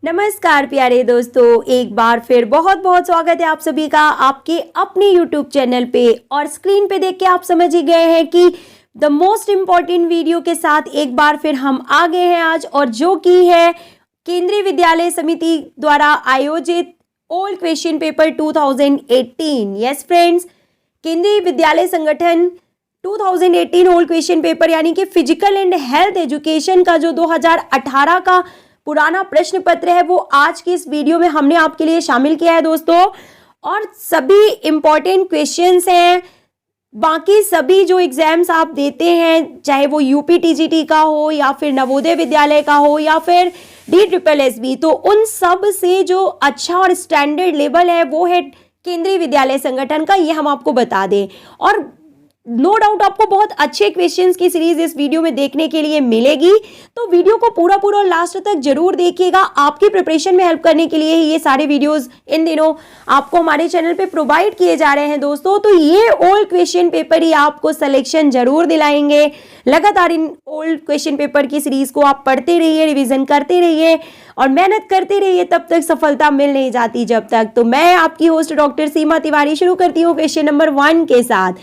नमस्कार प्यारे दोस्तों, एक बार फिर बहुत बहुत स्वागत है आप सभी का आपके अपने YouTube चैनल पे। और स्क्रीन पे देख के आप समझ ही गए हैं कि द मोस्ट इम्पॉर्टेंट वीडियो के साथ एक बार फिर हम आ गए हैं आज, और जो कि है केंद्रीय विद्यालय समिति द्वारा आयोजित old question paper 2018। Yes friends, केंद्रीय विद्यालय संगठन 2018 ओल्ड क्वेश्चन पेपर यानी कि फिजिकल एंड हेल्थ एजुकेशन का जो 2018 का पुराना प्रश्न पत्र है वो आज की इस वीडियो में हमने आपके लिए शामिल किया है दोस्तों। और सभी इंपॉर्टेंट क्वेश्चंस हैं। बाकी सभी जो एग्जाम्स आप देते हैं, चाहे वो यूपी टीजीटी का हो या फिर नवोदय विद्यालय का हो या फिर DSSB, तो उन सब से जो अच्छा और स्टैंडर्ड लेवल है वो है केंद्रीय विद्यालय संगठन का, ये हम आपको बता दें। और नो डाउट आपको बहुत अच्छे क्वेश्चंस की सीरीज इस वीडियो में देखने के लिए मिलेगी, तो वीडियो को पूरा लास्ट तक जरूर देखिएगा। आपकी प्रिपरेशन में हेल्प करने के लिए ही ये सारे वीडियोस इन दिनों आपको हमारे चैनल पे प्रोवाइड किए जा रहे हैं दोस्तों। तो ये ओल्ड क्वेश्चन पेपर ही आपको सिलेक्शन जरूर दिलाएंगे। लगातार इन ओल्ड क्वेश्चन पेपर की सीरीज को आप पढ़ते रहिए, रिविजन करते रहिए और मेहनत करते रहिए, तब तक सफलता मिल नहीं जाती जब तक। तो मैं आपकी होस्ट डॉक्टर सीमा तिवारी शुरू करती हूँ क्वेश्चन नंबर 1 के साथ।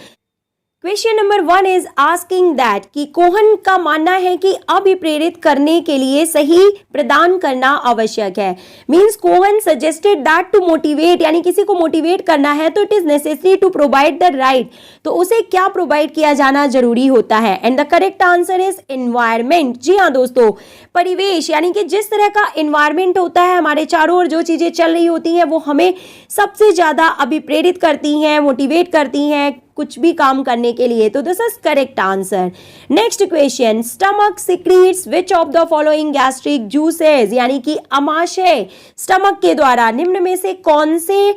Question number 1 is asking that कि कोहन का मानना है कि अभिप्रेरित करने के लिए सही प्रदान करना आवश्यक है। Means Kohn suggested that to motivate, यानी किसी को मोटिवेट करना है तो it is necessary to provide the right, तो उसे क्या प्रोवाइड किया जाना जरूरी होता है। And the correct answer is environment. जी हाँ दोस्तों, परिवेश, यानी कि जिस तरह का एनवायरमेंट होता है, हमारे चारों ओर जो चीजें चल रही होती हैं वो हमें सबसे ज्यादा अभिप्रेरित करती हैं, मोटिवेट करती हैं कुछ भी काम करने के लिए। तो this is correct answer. Next question, stomach secretes which of the following gastric juices, यानी कि अमाशय स्टमक के द्वारा निम्न में से कौन से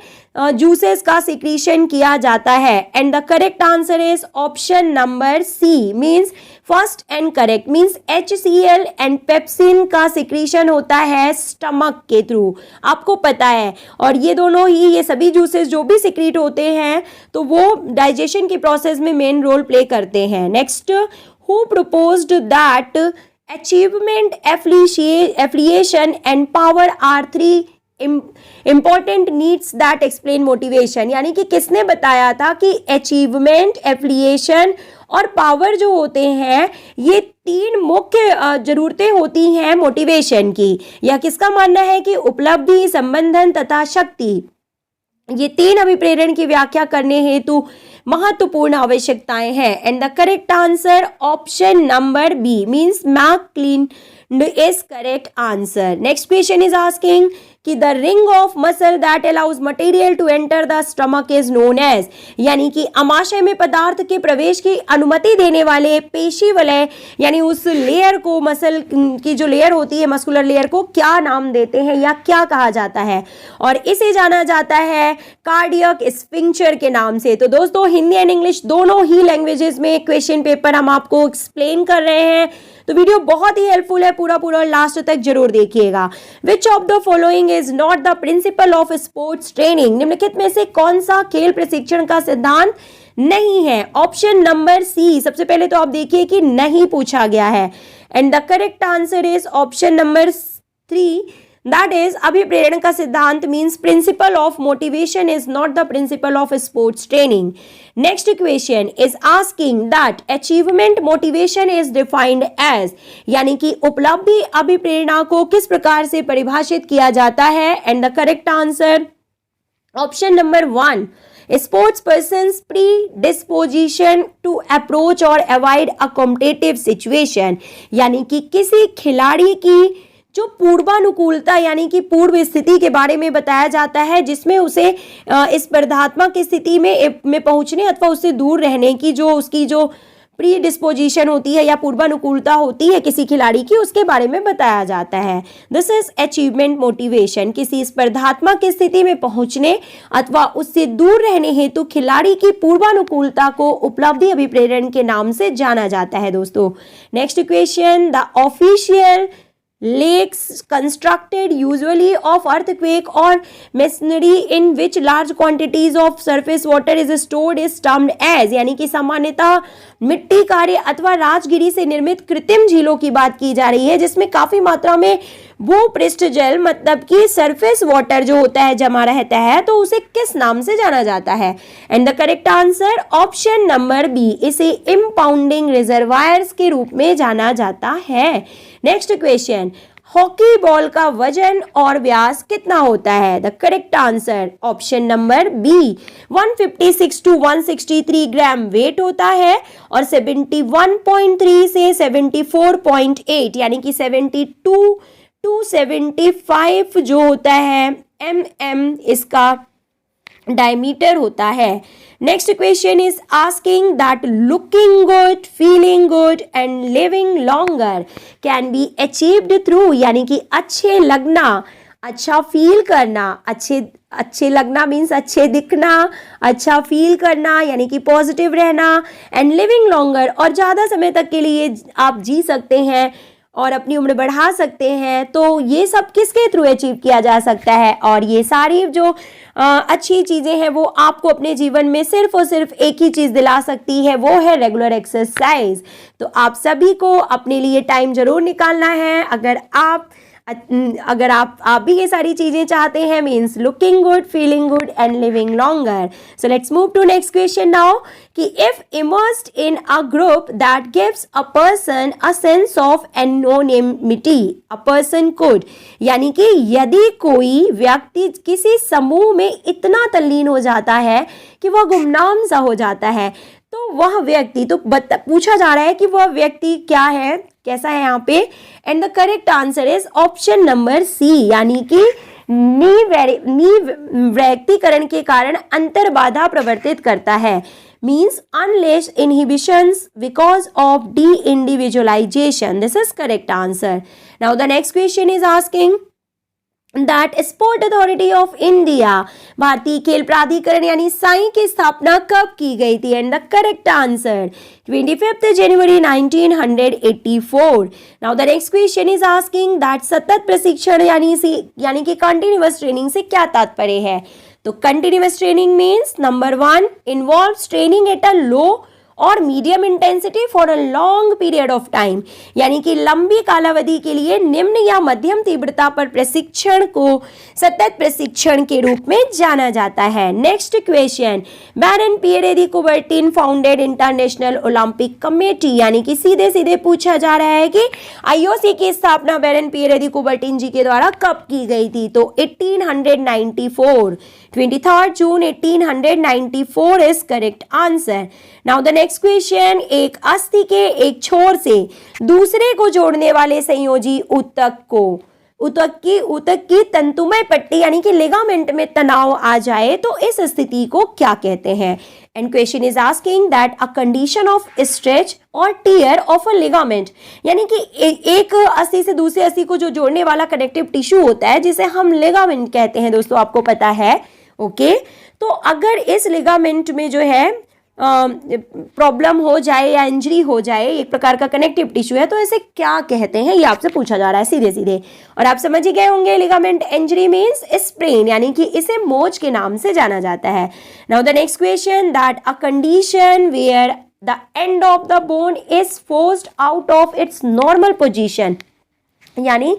जूसेस का सिक्रीशन किया जाता है। And the correct answer is option number C, means first and correct, means HCl and pepsin का सिक्रीशन होता है स्टमक के थ्रू, आपको पता है। और ये दोनों ही, ये सभी जूसेस जो भी सिक्रीट होते हैं तो वो डाइजेशन की प्रोसेस में मेन रोल प्ले करते हैं। Next, who proposed that achievement, affiliation and power are 3 important needs that explain motivation, यानी कि किसने बताया था कि अचीवमेंट, एफिलिएशन और पावर जो होते हैं ये 3 मुख्य जरूरतें होती हैं मोटिवेशन की। यह किसका मानना है कि उपलब्धि, संबंधन तथा शक्ति, ये 3 अभिप्रेरण की व्याख्या करने हेतु महत्वपूर्ण आवश्यकताएं हैं। And the correct answer option number B, means McClean is correct answer. Next question is asking कि the ring of muscle that allows material to enter the stomach is known as, यानी कि अमाशय में पदार्थ के प्रवेश की अनुमति देने वाले पेशी वलय, यानी उस लेयर को, मसल की जो लेयर होती है, मस्कुलर लेयर को क्या नाम देते हैं या क्या कहा जाता है। और इसे जाना जाता है कार्डियक स्फिंक्टर के नाम से। तो दोस्तों, हिंदी एंड इंग्लिश दोनों ही लैंग्वेजेस में क्वेश्चन पेपर हम आपको एक्सप्लेन कर रहे हैं, तो वीडियो बहुत ही हेल्पफुल है, पूरा लास्ट तक जरूर देखिएगा। विच of the following is not the principle of sports training, निम्नलिखित में से कौन सा खेल प्रशिक्षण का सिद्धांत नहीं है। ऑप्शन नंबर सी, सबसे पहले तो आप देखिए कि नहीं पूछा गया है। And the correct answer is option number 3, that is अभिप्रेरण का सिद्धांत, means principle of motivation is not the principle of sports training. Next question is asking that achievement motivation is defined as, यानी कि उपलब्धि अभिप्रेरणा को किस प्रकार से परिभाषित किया जाता है। and the correct answer option number 1, sports person's predisposition to approach or avoid a competitive situation, यानी कि किसी खिलाड़ी की जो पूर्वानुकूलता, यानी कि पूर्व स्थिति के बारे में बताया जाता है, जिसमें उसे स्पर्धात्मक स्थिति में पहुंचने अथवा उससे दूर रहने की जो उसकी जो प्री डिस्पोजिशन होती है या पूर्वानुकूलता होती है किसी खिलाड़ी की, उसके बारे में बताया जाता है। दिस इज अचीवमेंट मोटिवेशन, किसी स्पर्धात्मक स्थिति में पहुंचने अथवा उससे दूर रहने हेतु खिलाड़ी की पूर्वानुकूलता को उपलब्धि अभिप्रेरण के नाम से जाना जाता है दोस्तों। Next question, the official lakes constructed usually of earthquake or masonry in which large quantities of surface water is stored is termed as, यानी कि सामान्यतः मिट्टी कार्य अथवा राजगिरी से निर्मित कृत्रिम झीलों की बात की जा रही है जिसमें काफी मात्रा में भूपृष्ठ जल मतलब कि सरफेस वाटर जो होता है जमा रहता है, तो उसे किस नाम से जाना जाता है? And the correct answer option number B, इसे इंपाउंडिंग रिजर्वायर्स के रूप में जाना जाता है। नेक्स्ट क्वेश्चन, हॉकी बॉल का वजन और व्यास कितना होता है? The correct answer option number B, 156 to 163 gram weight होता है और 71.3 से 74.8 यानी कि 72 टू 75 जो होता है इसका डायमीटर होता है। Next question is asking that looking good, feeling good and living longer can be achieved through, यानी कि अच्छे लगना, अच्छा फील करना, अच्छे लगना मीन्स अच्छे दिखना, अच्छा फील करना यानी कि पॉजिटिव रहना, एंड लिविंग लॉन्गर और ज़्यादा समय तक के लिए आप जी सकते हैं और अपनी उम्र बढ़ा सकते हैं। तो ये सब किसके थ्रू अचीव किया जा सकता है? और ये सारी जो अच्छी चीज़ें हैं वो आपको अपने जीवन में सिर्फ और सिर्फ एक ही चीज़ दिला सकती है, वो है रेगुलर एक्सरसाइज। तो आप सभी को अपने लिए टाइम जरूर निकालना है। अगर आप भी ये सारी चीजें चाहते हैं, means looking good, feeling good and living longer. So let's move to next question now कि if immersed in a group that gives a person a sense of anonymity a person could, यानी कि यदि कोई व्यक्ति किसी समूह में इतना तल्लीन हो जाता है कि वह गुमनाम सा हो जाता है, तो वह व्यक्ति, तो पूछा जा रहा है कि वह व्यक्ति क्या है, कैसा है यहाँ पे? And the correct answer is option number C, यानी कि निव्यक्तीकरण के कारण अंतर्बाधा प्रवर्तित करता है, means unless inhibitions because of deindividualization. This is correct answer. Now the next question is asking that sport authority of India, भारतीय खेल प्राधिकरण यानी साई की स्थापना कब की गई थी? And the correct answer 25 January 1984। Now the next question is asking that सतत प्रशिक्षण यानी कि कंटिन्यूअस ट्रेनिंग से क्या तात्पर्य है? तो continuous training means number 1 involves training at a low और medium intensity for a long period of time, यानी कि लंबी कालावधि के लिए निम्न या मध्यम तीव्रता पर प्रशिक्षण को सतत प्रशिक्षण के रूप में जाना जाता है। Next question, Baron Pierre de Coubertin founded International Olympic Committee, यानी कि सीधे सीधे पूछा जा रहा है कि आईओसी की स्थापना बैरन पियरे दी कुबर्टिन जी के द्वारा कब की गई थी? तो 1894, 23 जून 1894 is correct answer. Now the next question, एक अस्थि के एक छोर से दूसरे को जोड़ने वाले संयोजी ऊतक की तंतुमय पट्टी यानी कि लिगामेंट में तनाव आ जाए तो इस स्थिति को क्या कहते हैं? And question is asking that a condition of stretch और टियर ऑफ अ लिगामेंट, यानी कि एक अस्थि से दूसरे अस्थि को जो जोड़ने वाला कनेक्टिव टिश्यू होता है जिसे हम लिगामेंट कहते हैं, दोस्तों आपको पता है। ओके, तो अगर इस लिगामेंट में जो है प्रॉब्लम हो जाए या इंजरी हो जाए, एक प्रकार का कनेक्टिव टिश्यू है, तो इसे क्या कहते हैं, ये आपसे पूछा जा रहा है सीधे सीधे। और आप समझ ही गए होंगे, लिगामेंट इंजरी मींस स्प्रेन, यानी कि इसे मोच के नाम से जाना जाता है। Now the next question, that a condition where the end of the bone is forced out of its normal position, यानी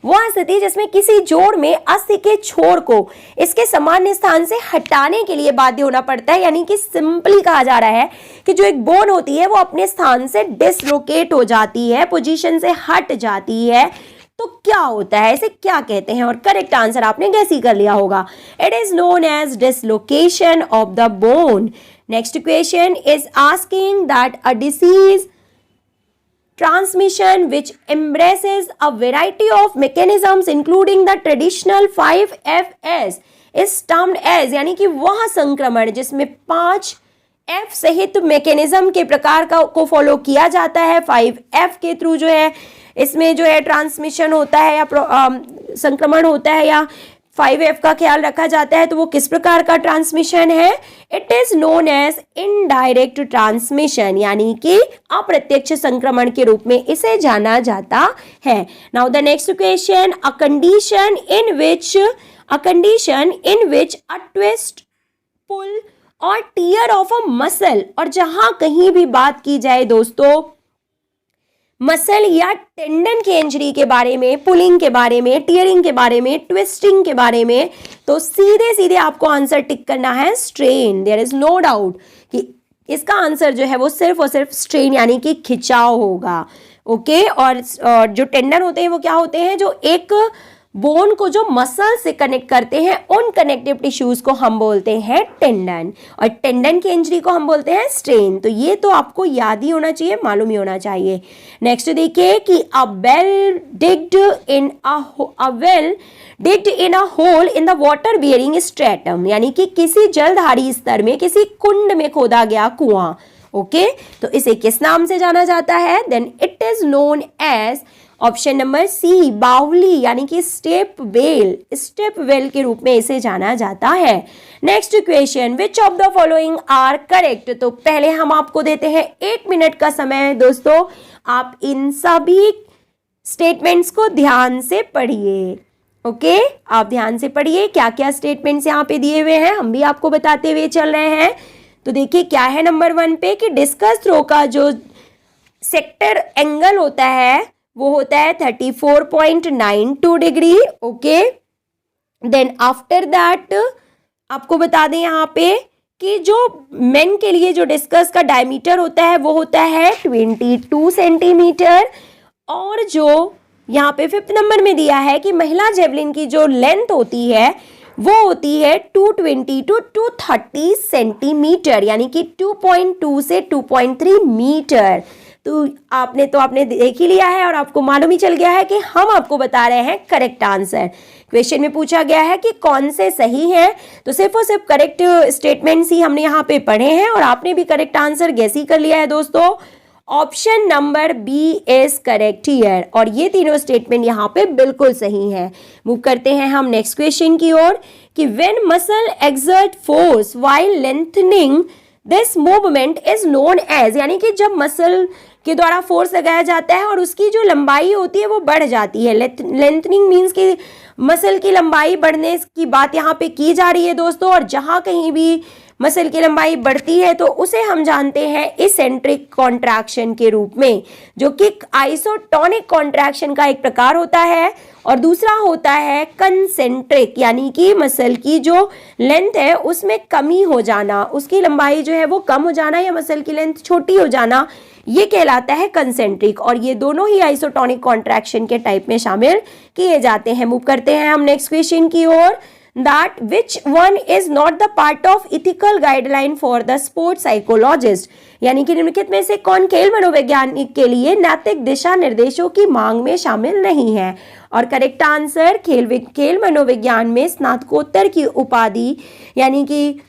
वह स्थिति जिसमें किसी जोड़ में अस्थि के छोर को इसके सामान्य स्थान से हटाने के लिए बाध्य होना पड़ता है, यानी कि सिंपली कहा जा रहा है कि जो एक बोन होती है वो अपने स्थान से डिसलोकेट हो जाती है, पोजीशन से हट जाती है, तो क्या होता है, इसे क्या कहते हैं? और करेक्ट आंसर आपने गैस ही कर लिया होगा, it is known as dislocation of the bone. Next question is asking that a disease transmission which embraces a variety of mechanisms including the traditional 5Fs is termed as, यानी कि वह संक्रमण जिसमें 5F सहित मैकेनिज्म के प्रकार को follow किया जाता है, 5F के थ्रू जो है इसमें जो है ट्रांसमिशन होता है या संक्रमण होता है या 5F का ख्याल रखा जाता है, तो वो किस प्रकार का ट्रांसमिशन है? It is known as indirect transmission, यानी कि अप्रत्यक्ष संक्रमण के रूप में इसे जाना जाता है। Now the next question, a condition in which a twist, pull or tear of a muscle, और जहां कहीं भी बात की जाए दोस्तों मसल या टेंडन की इंजरी के बारे में, पुलिंग के बारे में, टीयरिंग के बारे में, ट्विस्टिंग के बारे में, तो सीधे सीधे आपको आंसर टिक करना है strain. There is no doubt कि इसका आंसर जो है वो सिर्फ और सिर्फ स्ट्रेन यानी कि खिंचाव होगा। ओके, और जो टेंडन होते हैं वो क्या होते हैं, जो एक बोन को जो मसल से कनेक्ट करते हैं, उन कनेक्टिव टिश्यूज को हम बोलते हैं टेंडन, और टेंडन की इंजरी को हम बोलते हैं स्ट्रेन। तो ये तो आपको याद ही होना चाहिए, मालूम ही होना चाहिए। नेक्स्ट देखिए कि a well digged in a hole in the water bearing stratum, यानी कि किसी जलधारी स्तर में, किसी कुंड में खोदा गया कुआं। ओके, तो इसे किस नाम से जाना जाता है? Then it is known as option number C, baoli, यानी कि स्टेप वेल के रूप में इसे जाना जाता है। Next question, which of the following are correct? तो पहले हम आपको देते हैं 1 मिनट का समय दोस्तों, आप इन सभी स्टेटमेंट्स को ध्यान से पढ़िए। ओके, आप ध्यान से पढ़िए क्या क्या स्टेटमेंट्स यहाँ पे दिए हुए हैं, हम भी आपको बताते हुए चल रहे हैं। तो देखिए क्या है नंबर 1 पे कि डिस्कस थ्रो का जो सेक्टर एंगल होता है वो होता है 34.92 degree. Okay, then after that आपको बता दें यहाँ पे कि जो मेन के लिए जो डिस्कस का डायमीटर होता है वो होता है 22 सेंटीमीटर, और जो यहाँ पे 5th नंबर में दिया है कि महिला जेवलिन की जो लेंथ होती है वो होती है 220 टू 230 सेंटीमीटर, यानी कि 2.2 से 2.3 मीटर। तो आपने देख ही लिया है और आपको मालूम ही चल गया है कि हम आपको बता रहे हैं करेक्ट आंसर। क्वेश्चन में पूछा गया है कि कौन से सही हैं, तो सिर्फ और सिर्फ करेक्ट स्टेटमेंट्स ही हमने यहाँ पे पढ़े हैं और आपने भी करेक्ट आंसर गेस ही कर लिया है दोस्तों। Option number B is correct here, और ये तीनों स्टेटमेंट यहाँ पे बिल्कुल सही है। मूव करते हैं हम नेक्स्ट क्वेश्चन की ओर कि when muscle exert force while lengthening this movement is known as, यानी कि जब मसल के द्वारा फोर्स लगाया जाता है और उसकी जो लंबाई होती है वो बढ़ जाती है। लेंथनिंग मीन्स कि मसल की लंबाई बढ़ने की बात यहाँ पे की जा रही है दोस्तों, और जहाँ कहीं भी मसल की लंबाई बढ़ती है तो उसे हम जानते हैं इसेंट्रिक कॉन्ट्रैक्शन के रूप में, जो कि आइसोटोनिक कॉन्ट्रैक्शन का एक प्रकार होता है, और दूसरा होता है कंसेंट्रिक, यानी कि मसल की जो लेंथ है उसमें कमी हो जाना, उसकी लंबाई जो है वो कम हो जाना या मसल की लेंथ छोटी हो जाना, ये कहलाता है कंसेंट्रिक, और ये दोनों ही आइसोटोनिक कॉन्ट्रैक्शन के टाइप में शामिल किए जाते हैं। मूव करते हैं हम नेक्स्ट क्वेश्चन की ओर, that which one is not the part of ethical guideline for the sports psychologist, यानी कि निम्नलिखित में से कौन खेल मनोवैज्ञानिक के लिए नैतिक दिशा निर्देशों की मांग में शामिल नहीं है? और करेक्ट आंसर खेल मनोविज्ञान में स्नातकोत्तर की उपाधि यानी कि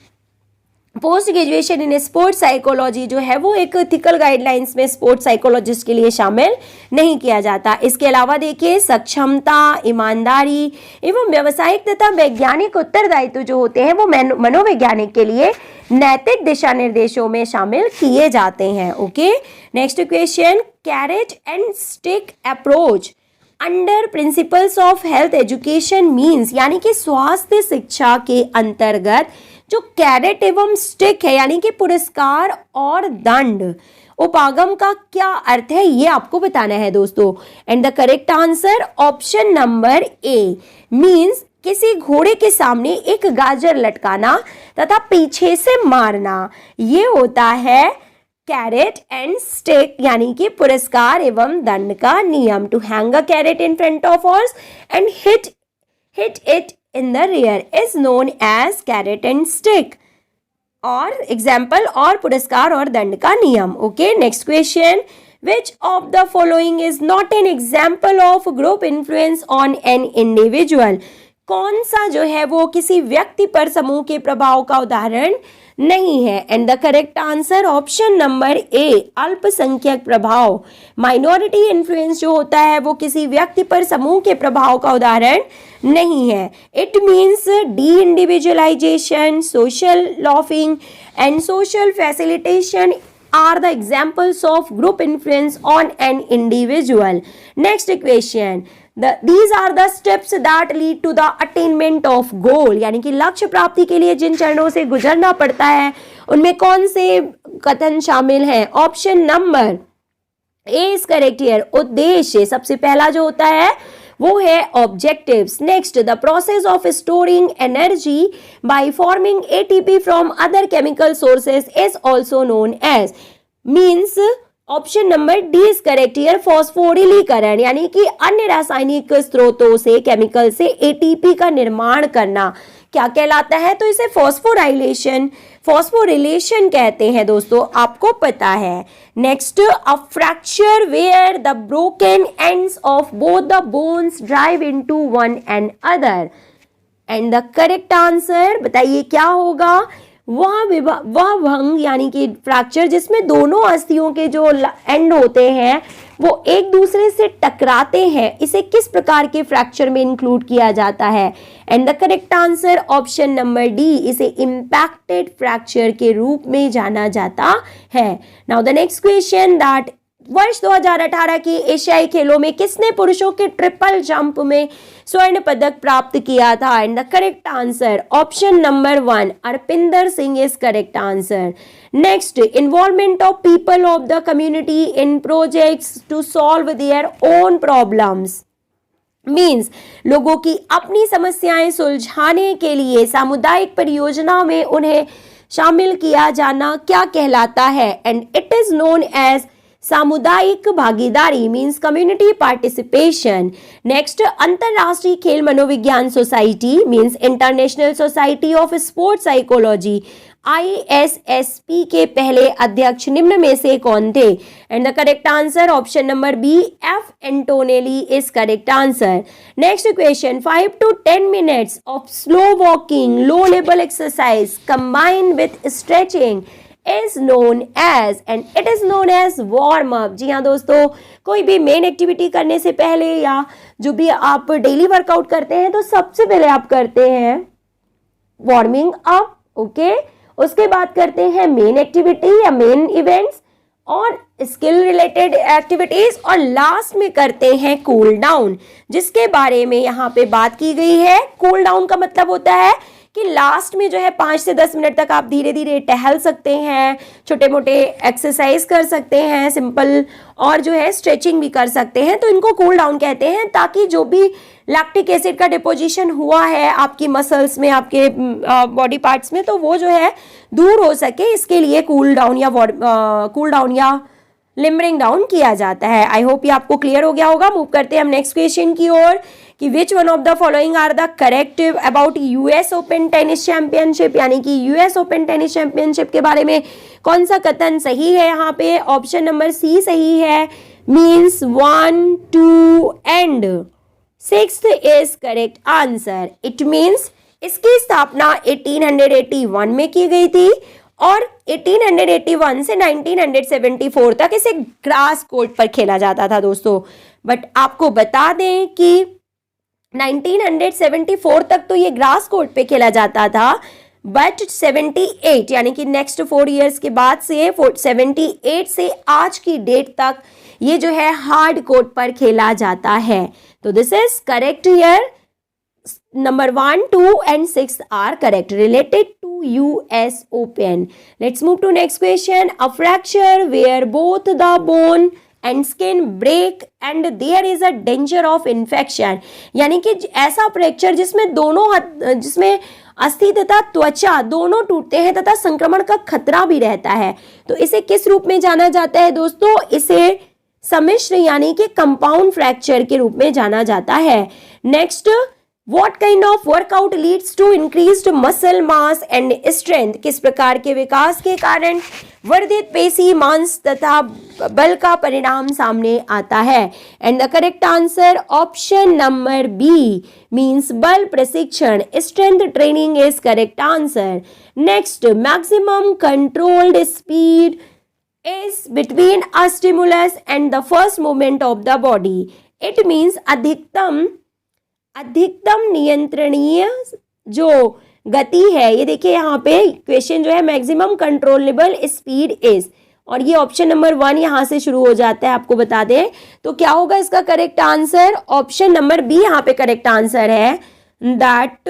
post graduation in sports psychology जो है वो एक एथिकल गाइडलाइंस में स्पोर्ट्स साइकोलॉजिस्ट के लिए शामिल नहीं किया जाता। इसके अलावा देखिए सक्षमता, ईमानदारी एवं व्यावसायिक तथा वैज्ञानिक उत्तरदायित्व जो होते हैं वो मनोवैज्ञानिक के लिए नैतिक दिशा निर्देशों में शामिल किए जाते हैं। Okay, next question, carrot and stick approach under principles of health education means, यानी कि स्वास्थ्य शिक्षा के अंतर्गत जो कैरेट एवं स्टिक है यानी कि पुरस्कार और दंड उपागम का क्या अर्थ है ये आपको बताना है दोस्तों। And the correct answer option number A means किसी घोड़े के सामने एक गाजर लटकाना तथा पीछे से मारना, ये होता है कैरेट एंड स्टिक यानी कि पुरस्कार एवं दंड का नियम। To hang a carrot in front of horse and hit it in the rear is known as carrot and stick, और एग्जाम्पल और पुरस्कार और दंड का नियम। Okay, next question, which of the following is not an example of group influence on an individual, कौन सा जो है वो किसी व्यक्ति पर समूह के प्रभाव का उदाहरण नहीं है? And the correct answer option number ए अल्पसंख्यक प्रभाव, माइनॉरिटी इन्फ्लुएंस जो होता है वो किसी व्यक्ति पर समूह के प्रभाव का उदाहरण नहीं है। It means D individualisation, social laughing and social facilitation are the examples of group influence on an individual. Next question, these are the steps that lead to the attainment of goal, यानी कि लक्ष्य प्राप्ति के लिए जिन चरणों से गुजरना पड़ता है उनमें कौन से कथन शामिल हैं? Option number A is correct here. उद्देश्य सबसे पहला जो होता है वो है objectives. Next, the process of storing energy by forming ATP from other chemical sources is also known as, means option number D is correct here, फॉस्फोरिलीकरण, यानी कि अन्य रासायनिक स्रोतों से, केमिकल से एटीपी का निर्माण करना क्या कहलाता है? तो इसे फॉस्फोरिलेशन कहते हैं दोस्तों, आपको पता है। Next, a fracture where the broken ends of both the bones drive into one and other, and the correct answer बताइए क्या होगा? वह भंग यानी कि फ्रैक्चर जिसमें दोनों अस्थियों के जो एंड होते हैं वो एक दूसरे से टकराते हैं, इसे किस प्रकार के फ्रैक्चर में इंक्लूड किया जाता है? And the correct answer option number D, इसे इंपैक्टेड फ्रैक्चर के रूप में जाना जाता है। Now the next question, that वर्ष 2018 की एशियाई खेलों में किसने पुरुषों के ट्रिपल जंप में स्वर्ण पदक प्राप्त किया था? And the correct answer option number 1, Arpinder Singh is correct answer. Next, involvement of people of the community in projects to solve their own problems, means लोगों की अपनी समस्याएं सुलझाने के लिए सामुदायिक परियोजना में उन्हें शामिल किया जाना क्या कहलाता है? And it is known as सामुदायिक भागीदारी, मीन्स कम्युनिटी पार्टिसिपेशन। नेक्स्ट, अंतरराष्ट्रीय खेल मनोविज्ञान society means international society of sport psychology, ISSP के पहले अध्यक्ष निम्न में से कौन थे? And the correct answer option number B, F Antonelli is correct answer. Next question, 5 to 10 minutes of slow walking low level exercise combined with stretching is known as, and it is known as warm up। जी हाँ दोस्तों, कोई भी main activity करने से पहले या जो भी आप डेली वर्कआउट करते हैं तो सबसे पहले आप करते हैं वार्मिंग अप, ओके, उसके बाद करते हैं मेन एक्टिविटी या मेन इवेंट्स और स्किल रिलेटेड एक्टिविटीज, और लास्ट में करते हैं कूल डाउन, जिसके बारे में यहाँ पे बात की गई है। कूल डाउन का मतलब होता है कि लास्ट में जो है 5 से 10 मिनट तक आप धीरे धीरे टहल सकते हैं, छोटे मोटे एक्सरसाइज कर सकते हैं सिंपल, और जो है स्ट्रेचिंग भी कर सकते हैं, तो इनको कूल डाउन कहते हैं, ताकि जो भी लैक्टिक एसिड का डिपोजिशन हुआ है आपकी मसल्स में, आपके बॉडी पार्ट्स में, तो वो जो है दूर हो सके, इसके लिए कूल डाउन या लिमरिंग डाउन किया जाता है। आई होप ये आपको क्लियर हो गया होगा। मूव करते हैं हम नेक्स्ट क्वेश्चन की ओर कि which one of the following are the correct about US open tennis championship, यानी कि US ओपन टेनिस चैंपियनशिप के बारे में कौन सा कथन सही है? यहाँ पे ऑप्शन नंबर सी सही है, means 1, 2 and 6 is correct answer. It means इसकी स्थापना 1881 में की गई थी और 1881 से 1974 तक इसे ग्रास कोर्ट पर खेला जाता था दोस्तों। बट आपको बता दें कि 1974 तक तो ये ग्रास कोर्ट पे खेला जाता था, बट 78 यानी कि नेक्स्ट 4 इयर्स के बाद से 78 से आज की डेट तक ये जो है हार्ड कोर्ट पर खेला जाता है। तो this is correct here, number 1, 2 and 6 are correct related to US Open. Let's move to next question. A fracture where both the bone and skin break and there is a danger of infection, यानी कि ऐसा fracture जिसमें अस्थि तथा त्वचा दोनों टूटते हैं तथा संक्रमण का खतरा भी रहता है, तो इसे किस रूप में जाना जाता है दोस्तों? इसे सम्मिश्र यानी कि कंपाउंड फ्रैक्चर के रूप में जाना जाता है। Next, What kind of workout leads to increased muscle mass and strength? किस प्रकार के विकास के कारण वर्धित पेशी, मांस तथा बल का परिणाम सामने आता है? And the correct answer option number B, means बल प्रशिक्षण, strength training is correct answer. Next, maximum controlled speed is between a stimulus and the first movement of the body. It means अधिकतम नियंत्रणीय जो गति है, ये देखिए यहाँ पे क्वेश्चन जो है मैक्सिमम कंट्रोलेबल स्पीड इज, और ये ऑप्शन नंबर 1 यहाँ से शुरू हो जाता है, आपको बता दें तो क्या होगा इसका correct answer? Option number B यहाँ पे करेक्ट आंसर है, दैट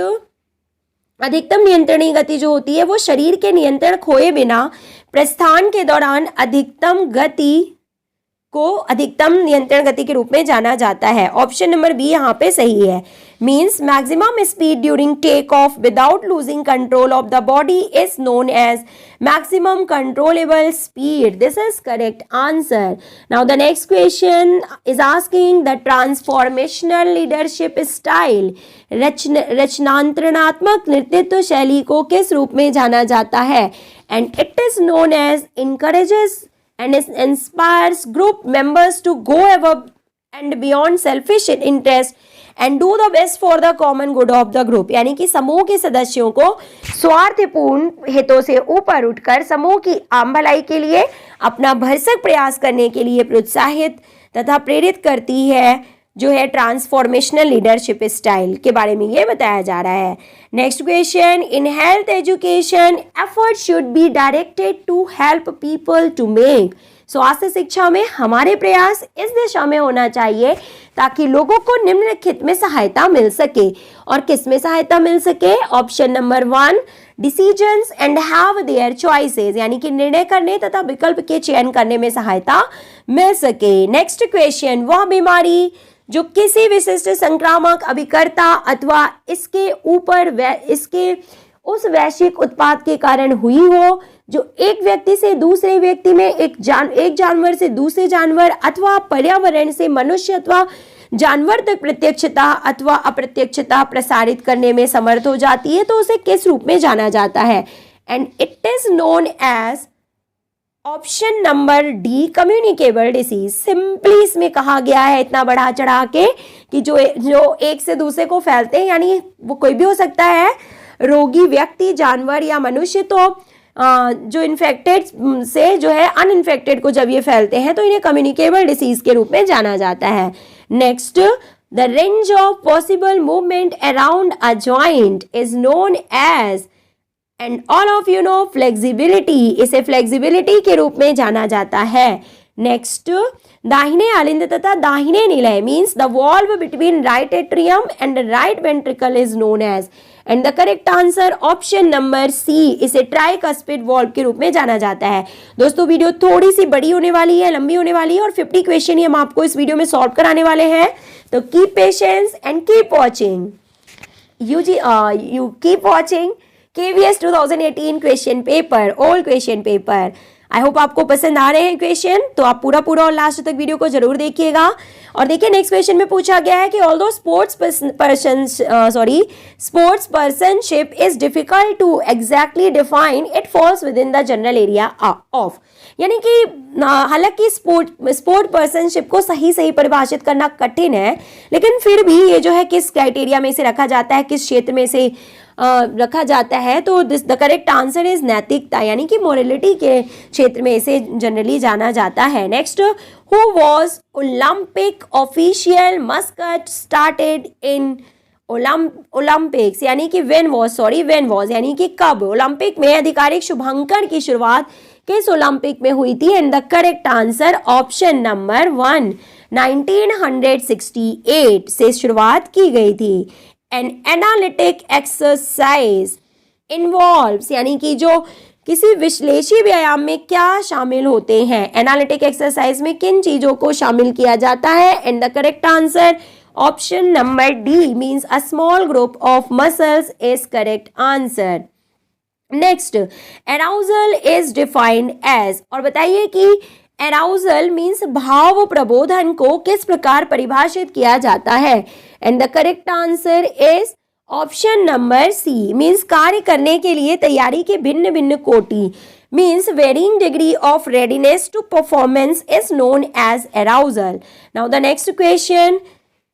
अधिकतम नियंत्रणीय गति जो होती है वो शरीर के नियंत्रण खोए बिना प्रस्थान के दौरान अधिकतम गति को अधिकतम नियंत्रण गति के रूप में जाना जाता है। ऑप्शन नंबर बी यहाँ पे सही है। Means maximum speed during take off without losing control of the body is known as maximum controllable speed. This is correct answer. Now the next question is asking the transformational leadership style. रचनात्मक नेतृत्व शैली को किस रूप में जाना जाता है? And it is known as encourages and inspires group members to go above and beyond selfish interest and do the best for the common good of the group. यानी कि समूह के सदस्यों को स्वार्थपूर्ण हितों से ऊपर उठकर समूह की आम भलाई के लिए अपना भरसक प्रयास करने के लिए प्रोत्साहित तथा प्रेरित करती है, जो है ट्रांसफॉर्मेशनल लीडरशिप स्टाइल के बारे में ये बताया जा रहा है। Next question, in health education effort should be directed to help people to make. स्वास्थ्य शिक्षा में हमारे प्रयास इस दिशा में होना चाहिए ताकि लोगों को निम्नलिखित में सहायता मिल सके। और किस में सहायता मिल सके? Option number 1, decisions and have their choices, यानी कि निर्णय करने तथा विकल्प के चयन करने में सहायता मिल सके। नेक्स्ट क्वेश्चन, वह बीमारी जो किसी विशिष्ट संक्रामक अभिकर्ता अथवा इसके ऊपर इसके उस वैश्विक उत्पाद के कारण हुई हो, जो एक व्यक्ति से दूसरे व्यक्ति में, एक जानवर से दूसरे जानवर अथवा पर्यावरण से मनुष्य अथवा जानवर तक प्रत्यक्षता अथवा अप्रत्यक्षता प्रसारित करने में समर्थ हो जाती है, तो उसे किस रूप में जाना जाता है? And it is known as option number D, communicable disease. Simply इसमें कहा गया है इतना बढ़ा चढ़ा के कि जो एक से दूसरे को फैलते हैं, यानी वो कोई भी हो सकता है, रोगी व्यक्ति, जानवर या मनुष्य। तो जो इन्फेक्टेड से जो है अनइन्फेक्टेड को जब ये फैलते हैं तो इन्हें कम्युनिकेबल डिसीज के रूप में जाना जाता है। Next, the range of possible movement around a joint is known as, and all of you know, flexibility. इसे फ्लेक्सिबिलिटी के रूप में जाना जाता है। नेक्स्ट, दाहिने आलिंद तथा दाहिने निलय means the valve between right atrium and right ventricle is known as, and the correct answer option number C, इसे ट्राइकस्पिड वॉल्व के रूप में जाना जाता है। दोस्तों वीडियो थोड़ी सी बड़ी होने वाली है, लंबी होने वाली है, और 50 क्वेश्चन ही हम आपको इस वीडियो में सॉल्व कराने वाले हैं। तो keep patience and keep watching. You keep watching KVS 2018 question paper, old question paper. I hope आपको पसंद आ रहे हैं क्वेश्चन, तो आप पूरा और लास्ट तक वीडियो को जरूर देखिएगा। और देखिए नेक्स्ट क्वेश्चन में पूछा गया है कि although sports personship is difficult to exactly define, it falls within the general area of. यानी कि हालांकि स्पोर्ट पर्सनशिप को सही परिभाषित करना कठिन है, लेकिन फिर भी ये जो है किस क्राइटेरिया में इसे रखा जाता है, किस क्षेत्र में इसे रखा जाता है, तो द करेक्ट आंसर इज नैतिकता, यानी कि मोरलिटी के क्षेत्र में इसे जनरली जाना जाता है। Next, who was Olympic official Muscat started in Olympics, यानी कि व्हेन वॉज यानी कि कब ओलंपिक में आधिकारिक शुभांकन की शुरुआत किस ओलंपिक में हुई थी? And the correct answer option number 1, 1968 से शुरुआत की गई थी। An analytic exercise involves, यानी कि जो किसी विश्लेषी व्यायाम में क्या शामिल होते हैं? एनालिटिक एक्सरसाइज में किन चीजों को शामिल किया जाता है? And the correct answer option number D means a small group of muscles is correct answer. Next, arousal is defined as, और बताइए कि arousal मीन्स भाव प्रबोधन को किस प्रकार परिभाषित किया जाता है? And the correct answer is option number C means कार्य करने के लिए तैयारी के भिन्न भिन्न कोटि, means varying degree of readiness to performance is known as arousal. Now the next question,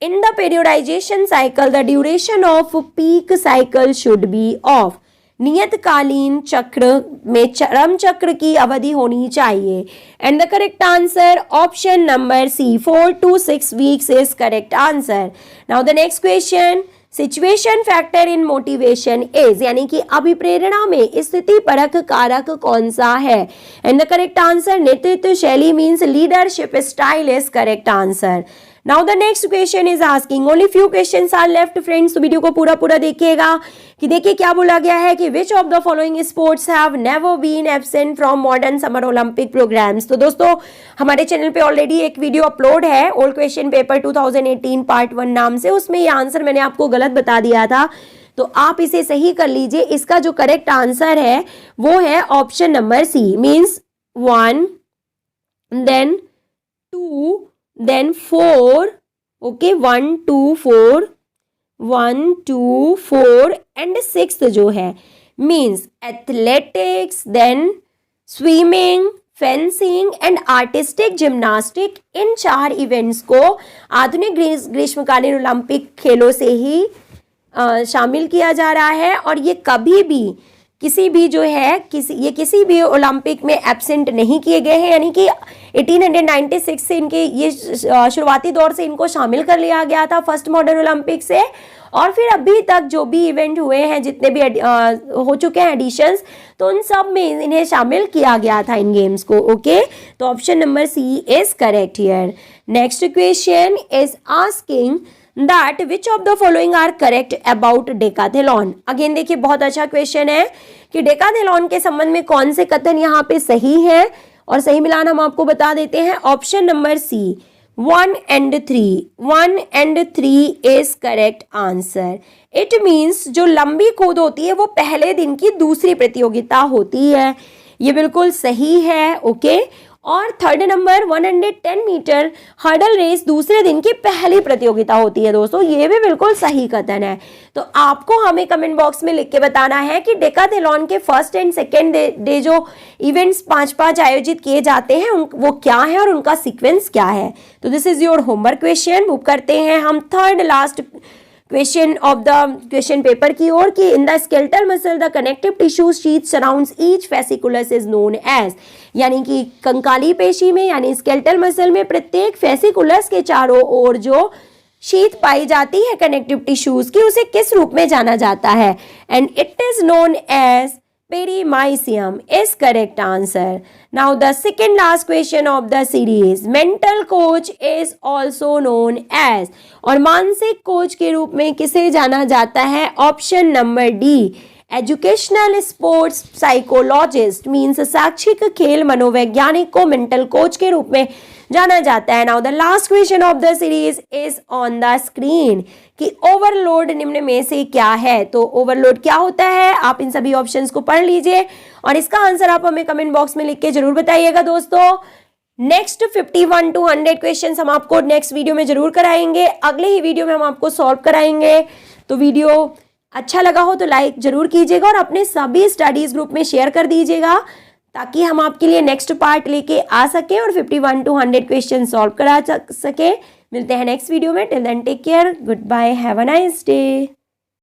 in the periodization cycle the duration of peak cycle should be of. नियतकालीन चक्र में चरम चक्र की अवधि होनी चाहिए। And the correct answer option number C 4 to 6 weeks is correct answer. Now the next question, situation factor in motivation is, यानी कि अभिप्रेरणा में स्थिति परक कारक कौन सा है? एंड द करेक्ट आंसर नेतृत्व शैली means leadership style is correct answer. Now the next question is asking, only few questions are left friends, तो वीडियो को पूरा पूरा देखिएगा कि देखिए क्या बोला गया है कि which of the following sports have never been absent from modern summer Olympic programs. तो दोस्तों हमारे चैनल पे ऑलरेडी एक वीडियो अपलोड है ओल्ड क्वेश्चन पेपर 2018 पार्ट 1 नाम से, उसमें ये आंसर मैंने आपको गलत बता दिया था, तो आप इसे सही कर लीजिए। इसका जो करेक्ट आंसर है वो है option number C, means 1 then 2 then 4, okay 1 2 4 1 2 4 and 6 जो है means athletics, then swimming, fencing and artistic gymnastic, इन 4 इवेंट्स को आधुनिक ग्रीष्मकालीन ओलंपिक खेलों से ही शामिल किया जा रहा है। और ये कभी भी किसी भी जो है किसी भी ओलंपिक में एब्सेंट नहीं किए गए हैं, यानी कि 1896 से इनके ये शुरुआती दौर से इनको शामिल कर लिया गया था फर्स्ट मॉडर्न ओलंपिक से, और फिर अभी तक जो भी इवेंट हुए हैं जितने भी हो चुके हैं एडिशंस, तो उन सब में इन्हें शामिल किया गया था इन गेम्स को। ओके तो option number C is correct here. Next question is asking that which of the following are correct about decathlon. Again देखिए बहुत अच्छा क्वेश्चन है कि डेकाथलॉन के संबंध में कौन से कथन यहाँ पे सही है, और सही मिलान हम आपको बता देते हैं। Option number C 1 and 3 is correct answer. It means जो लंबी कूद होती है वो पहले दिन की दूसरी प्रतियोगिता होती है, ये बिल्कुल सही है। ओके और third number 110 metre hurdle race दूसरे दिन की पहली प्रतियोगिता होती है दोस्तों, ये भी बिल्कुल सही कथन है। तो आपको हमें कमेंट बॉक्स में लिख के बताना है कि डेकाथलॉन के फर्स्ट एंड सेकेंड डे जो इवेंट्स 5-5 आयोजित किए जाते हैं वो क्या है और उनका सीक्वेंस क्या है। तो this is your homework question. Move करते हैं हम third last question of the question paper की ओर कि in the skeletal muscle the connective tissue sheath surrounds each fasciculus is known as, यानी कि कंकाली पेशी में यानी स्केलेटल मसल में प्रत्येक फेसिकुलस के चारों ओर जो शीथ पाई जाती है कनेक्टिव टिश्यूज की, उसे किस रूप में जाना जाता है। And it is known as perimysium is correct answer. Now the second last question of the series, mental coach is also known as, और मानसिक कोच के रूप में किसे जाना जाता है। Option number D educational sports psychologist means शैक्षिक खेल मनोवैज्ञानिक को मेंटल कोच के रूप में जाना जाता है। Now the last question of the series is on the screen कि ओवरलोड निम्न में से क्या है। तो ओवरलोड क्या होता है, आप इन सभी ऑप्शंस को पढ़ लीजिए और इसका आंसर आप हमें कमेंट बॉक्स में लिख के जरूर बताइएगा दोस्तों। नेक्स्ट 51 to 100 क्वेश्चन हम आपको नेक्स्ट वीडियो में जरूर कराएंगे, अगले ही वीडियो में हम आपको सॉल्व कराएंगे। तो वीडियो अच्छा लगा हो तो लाइक जरूर कीजिएगा और अपने सभी स्टडीज ग्रुप में शेयर कर दीजिएगा ताकि हम आपके लिए नेक्स्ट पार्ट लेके आ सके और 51 to 100 क्वेश्चन सॉल्व करा सके। मिलते हैं नेक्स्ट वीडियो में। Till then take care, good bye, have a nice day.